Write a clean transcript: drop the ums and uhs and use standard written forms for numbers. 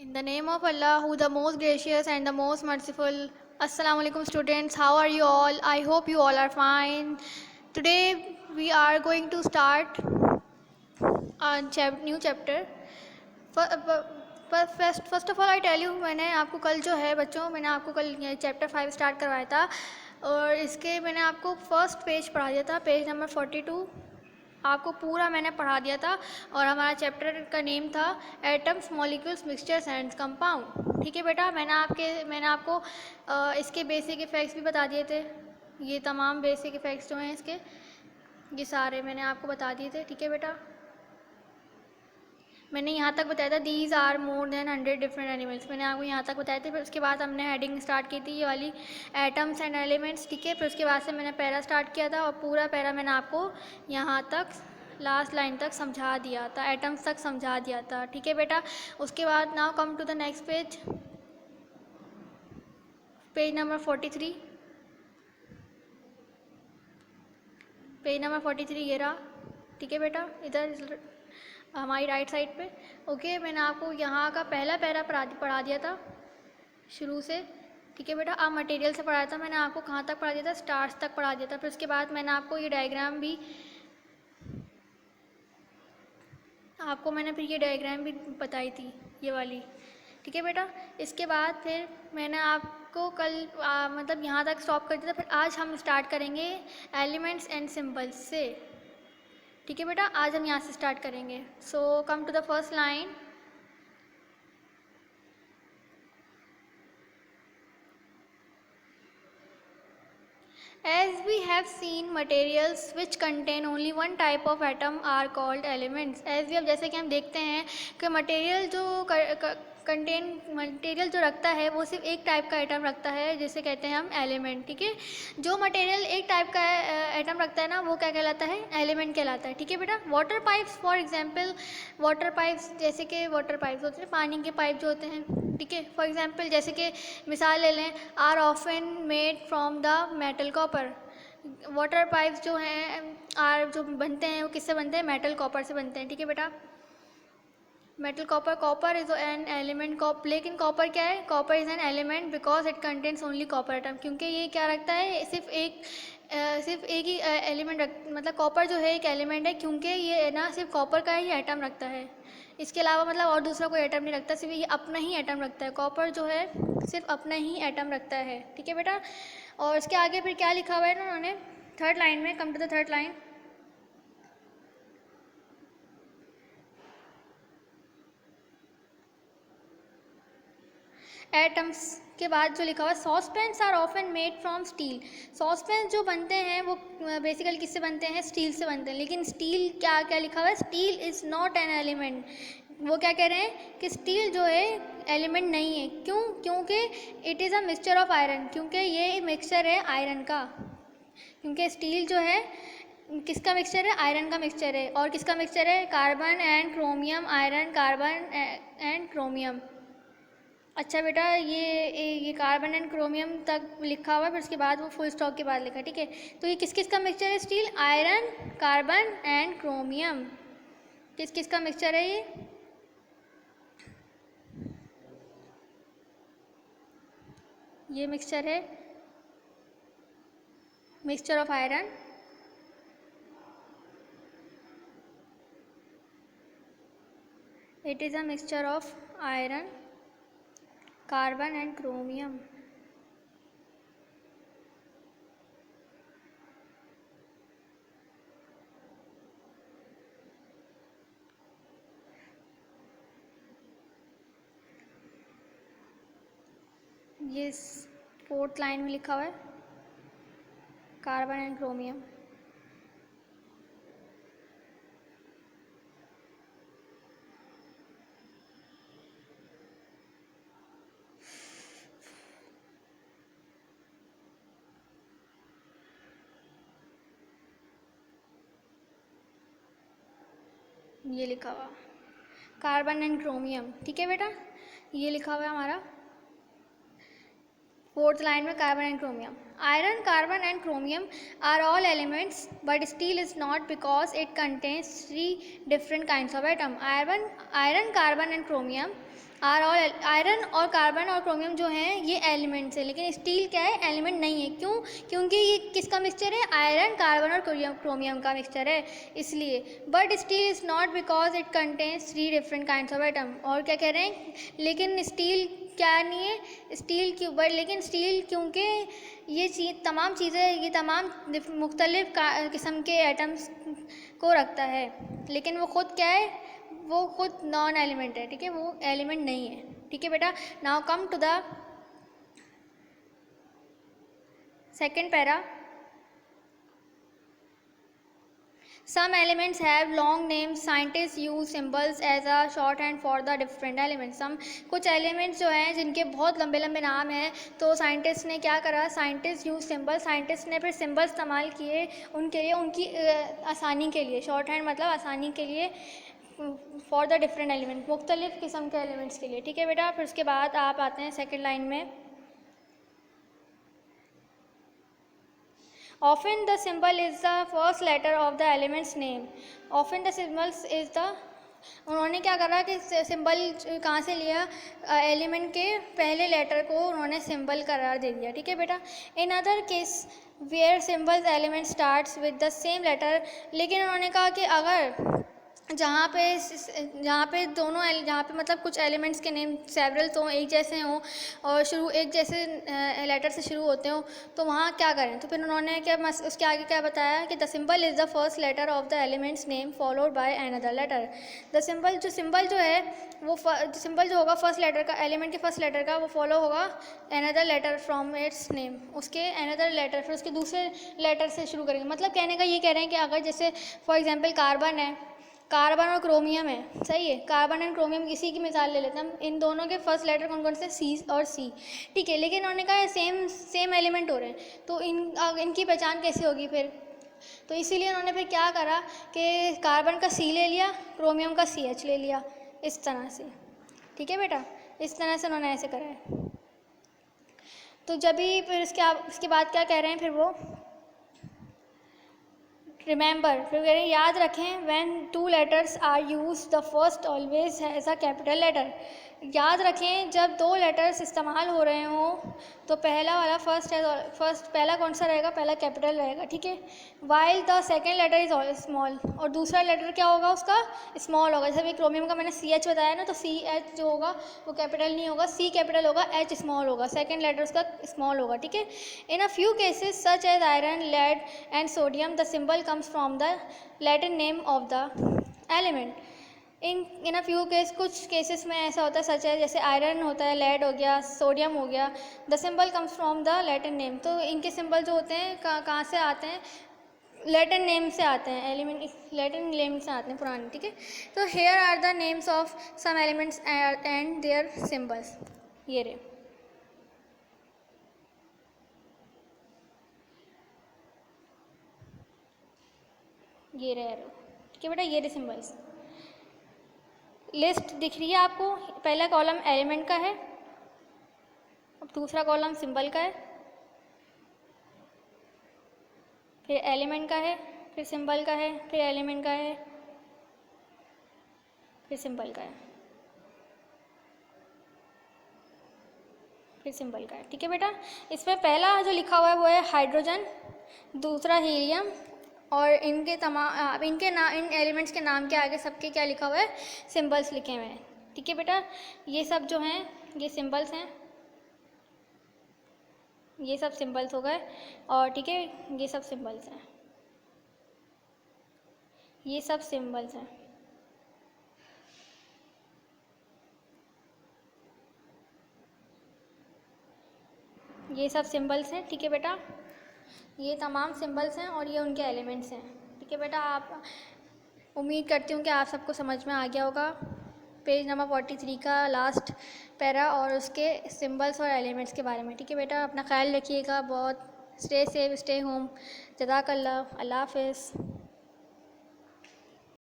In the name of Allah, who the most gracious and the most merciful. Assalamu alaikum students, how are you all? I hope you all are fine. Today we are going to start a new chapter. First of all I tell you, मैंने आपको कल जो है बच्चों, मैंने आपको कल chapter 5 start करवाया था और इसके मैंने आपको फर्स्ट पेज पढ़ा दिया था, पेज नंबर 42 आपको पूरा मैंने पढ़ा दिया था। और हमारा चैप्टर का नेम था atoms, molecules, mixtures and compound. ठीक है बेटा, मैंने आपको इसके बेसिक इफ़ेक्ट्स भी बता दिए थे। ये तमाम बेसिक इफ़ेक्ट्स जो हैं इसके, ये सारे मैंने आपको बता दिए थे। ठीक है बेटा, मैंने यहाँ तक बताया था these are more than 100 different animals, मैंने आपको यहाँ तक बताया थे। फिर उसके बाद हमने हेडिंग स्टार्ट की थी ये वाली, एटम्स एंड एलिमेंट्स। ठीक है, फिर उसके बाद से मैंने पैरा स्टार्ट किया था और पूरा पैरा मैंने आपको यहाँ तक लास्ट लाइन तक समझा दिया था, एटम्स तक समझा दिया था। ठीक है बेटा, उसके बाद now come to the next page, page number 43। Page number 43 ये रहा। ठीक है बेटा, इधर हमारी राइट साइड पे। ओके, मैंने आपको यहाँ का पहला पैरा पढ़ा दिया था शुरू से। ठीक है बेटा, अब मटेरियल से पढ़ाया था मैंने आपको, कहाँ तक पढ़ा दिया था, स्टार्स तक पढ़ा दिया था। फिर उसके बाद मैंने आपको ये डायग्राम भी बताई थी, ये वाली। ठीक है बेटा, इसके बाद फिर मैंने आपको कल मतलब यहाँ तक स्टॉप कर दिया था। फिर आज हम स्टार्ट करेंगे एलिमेंट्स एंड सिंबल्स से। ठीक है बेटा, आज हम यहाँ से स्टार्ट करेंगे। So come to the first line. As we have seen, materials which contain only one type of atom are called elements. As we, अब जैसे कि हम देखते हैं कि मटेरियल जो रखता है वो सिर्फ एक टाइप का एटम रखता है, जिसे कहते हैं हम एलिमेंट। ठीक है, जो मटेरियल एक टाइप का एटम रखता है ना, वो क्या कहलाता है, एलिमेंट कहलाता है। ठीक है बेटा, water pipes for example, water pipes जैसे कि वाटर पाइप्स होते हैं, पानी के पाइप जो होते हैं। ठीक है, फॉर एग्जांपल जैसे कि मिसाल ले लें, are often made from the metal copper. Water pipes जो हैं जो बनते हैं वो किससे बनते हैं, मेटल कॉपर से बनते हैं। ठीक है बेटा, metal copper is an element. लेकिन कॉपर क्या है, copper is an element because it contains only copper atom, क्योंकि ये क्या रखता है, सिर्फ एक ही एलिमेंट मतलब कॉपर जो है एक एलिमेंट है, क्योंकि ये ना सिर्फ कॉपर का ही एटम रखता है। इसके अलावा मतलब और दूसरा कोई एटम नहीं रखता, सिर्फ ये अपना ही एटम रखता है। कॉपर जो है सिर्फ अपना ही एटम रखता है। ठीक है बेटा, और इसके आगे फिर क्या लिखा हुआ है ना उन्होंने, थर्ड लाइन में, come to the third line. Atoms के बाद जो लिखा हुआ है, saucepans are often made from steel. Saucepans जो बनते हैं वो बेसिकली किससे बनते हैं, स्टील से बनते हैं। लेकिन स्टील क्या क्या लिखा हुआ है, steel is not an element. वो क्या कह रहे हैं कि स्टील जो है एलिमेंट नहीं है। क्यों, क्योंकि it is a mixture of iron, क्योंकि ये मिक्सचर है आयरन का। क्योंकि स्टील जो है किसका मिक्सचर है, आयरन का मिक्सचर है। और किसका मिक्सचर है, carbon and chromium, iron carbon and chromium. अच्छा बेटा, ये कार्बन एंड क्रोमियम तक लिखा हुआ है, फिर उसके बाद वो फुल स्टॉप के बाद लिखा है। ठीक है, तो ये किस किस का मिक्सचर है, steel, iron, carbon and chromium. किस किस का मिक्सचर है ये मिक्सचर है, mixture of iron, it is a mixture of iron, carbon and chromium. ये फोर्थ लाइन में लिखा हुआ है, कार्बन एंड क्रोमियम। ये लिखा हुआ कार्बन एंड क्रोमियम। ठीक है बेटा, ये लिखा हुआ है हमारा फोर्थ लाइन में, carbon and chromium. Iron, carbon and chromium are all elements but steel is not because it contains 3 different kinds of atom. Iron, carbon and chromium are और आयरन और कार्बन और क्रोमियम जो हैं ये elements है, लेकिन steel क्या है, एलिमेंट नहीं है। क्यों? क्योंकि ये किसका मिक्सचर है, आयरन, कार्बन और क्रोमियम का मिक्सचर है, इसलिए। But still is not because it contains 3 different kinds of atom. और क्या कह रहे हैं, लेकिन स्टील क्या नहीं है, स्टील क्यों, बट लेकिन स्टील क्योंकि ये तमाम चीज़ें, ये तमाम मुख्तलिफ किस्म के एटम्स को रखता है, लेकिन वो खुद क्या है, वो खुद नॉन एलिमेंट है, ठीक है, वो एलिमेंट नहीं है, ठीक है बेटा। Now come to the second para. Some elements have long names. Scientists use symbols as a shorthand for the different elements. कुछ एलिमेंट्स जो हैं जिनके बहुत लंबे लंबे नाम हैं, तो साइंटिस्ट ने क्या करा, साइंटिस्ट यूज सिंबल, साइंटिस्ट ने फिर सिंबल इस्तेमाल किए उनके लिए, उनकी आसानी के लिए। शॉर्ट हैंड मतलब आसानी के लिए, फॉर द डिफरेंट एलिमेंट, मुख्तलिफ किस्म के एलिमेंट्स के लिए, ठीक है बेटा। फिर उसके बाद आप आते हैं सेकेंड लाइन में। Often the symbol is the first letter of the element's name. Often the symbols is the, उन्होंने क्या करा कि सिंबल कहाँ से लिया, एलिमेंट के पहले लेटर को उन्होंने सिंबल करार दे दिया, ठीक है बेटा। In other case where symbols element starts with the same letter, लेकिन उन्होंने कहा कि अगर जहाँ पे दोनों जहाँ पे मतलब कुछ एलिमेंट्स के नेम सेवरल तो एक जैसे हों और शुरू एक जैसे लेटर से शुरू होते हों, तो वहाँ क्या करें। तो फिर उन्होंने क्या उसके आगे क्या बताया कि the symbol is the first letter of the element's name followed by another letter. The symbol जो है वो सिंबल जो होगा फर्स्ट लेटर का, एलिमेंट के फर्स्ट लेटर का, वो फॉलो होगा another letter from its name, उसके अनदर लेटर, फिर उसके दूसरे लेटर से शुरू करेंगे। मतलब कहने का ये कह रहे हैं कि अगर जैसे फॉर एग्जांपल कार्बन है, कार्बन और क्रोमियम है, सही है, कार्बन एंड क्रोमियम, इसी की मिसाल ले लेते हैं हम। इन दोनों के फर्स्ट लेटर कौन कौन से, सी और सी, ठीक है, लेकिन उन्होंने कहा सेम एलिमेंट हो रहे हैं, तो इनकी पहचान कैसे होगी फिर। तो इसीलिए उन्होंने फिर क्या करा कि कार्बन का सी ले लिया, क्रोमियम का CH ले लिया, इस तरह से, ठीक है बेटा, इस तरह से उन्होंने ऐसे करा है। तो जब भी फिर इसके बाद क्या कह रहे हैं फिर वो, रिमेंबर, फिर कह रहे हैं याद रखें, when 2 letters are use the first always has a capital letter. याद रखें जब 2 लेटर्स इस्तेमाल हो रहे हों तो पहला वाला फर्स्ट पहला कौन सा रहेगा, पहला कैपिटल रहेगा, ठीक है। While the second letter is small, और दूसरा लेटर क्या होगा उसका, स्मॉल होगा। जैसे क्रोमियम का मैंने CH बताया ना, तो CH जो होगा वो कैपिटल नहीं होगा, C कैपिटल होगा, H स्मॉल होगा, सेकेंड लेटर उसका स्मॉल होगा, ठीक है। In a few cases such as iron, lead and sodium the symbol comes from the Latin name of the element. In a few case, कुछ cases में ऐसा होता है, सच है, जैसे आयरन होता है, लेड हो गया, सोडियम हो गया, the symbol comes from the Latin name. तो इनके सिंबल जो होते हैं कहाँ से आते हैं, लैटिन नेम से आते हैं, एलिमेंट लैटिन नेम से आते हैं पुराने, ठीक है। तो here are the names of some elements and their symbols, ये रहे। ये रहे, ठीक है बेटा, ये रहे सिंबल्स। लिस्ट दिख रही है आपको, पहला कॉलम एलिमेंट का है, अब दूसरा कॉलम सिंबल का है, फिर एलिमेंट का है, फिर सिंबल का है, फिर एलिमेंट का है, फिर सिंबल का है, फिर सिंबल का है, ठीक है बेटा। इसमें पहला जो लिखा हुआ है वो है हाइड्रोजन, दूसरा हीलियम, और इन एलिमेंट्स के नाम के आगे सबके क्या लिखा हुआ है, सिंबल्स लिखे हुए हैं, ठीक है बेटा। ये सब जो हैं ये सिंबल्स हैं, ये सब सिंबल्स हो गए, और ठीक है, ये सब सिंबल्स हैं, ये सब सिंबल्स हैं, ये सब सिंबल्स हैं, ठीक है बेटा। ये तमाम सिंबल्स हैं और ये उनके एलिमेंट्स हैं, ठीक है बेटा। आप उम्मीद करती हूँ कि आप सबको समझ में आ गया होगा पेज नंबर 43 का लास्ट पैरा और उसके सिंबल्स और एलिमेंट्स के बारे में, ठीक है बेटा। अपना ख्याल रखिएगा, बहुत स्टे सेफ, स्टे होम, जज़ाकल्लाह, अल्लाह हाफ़िज़।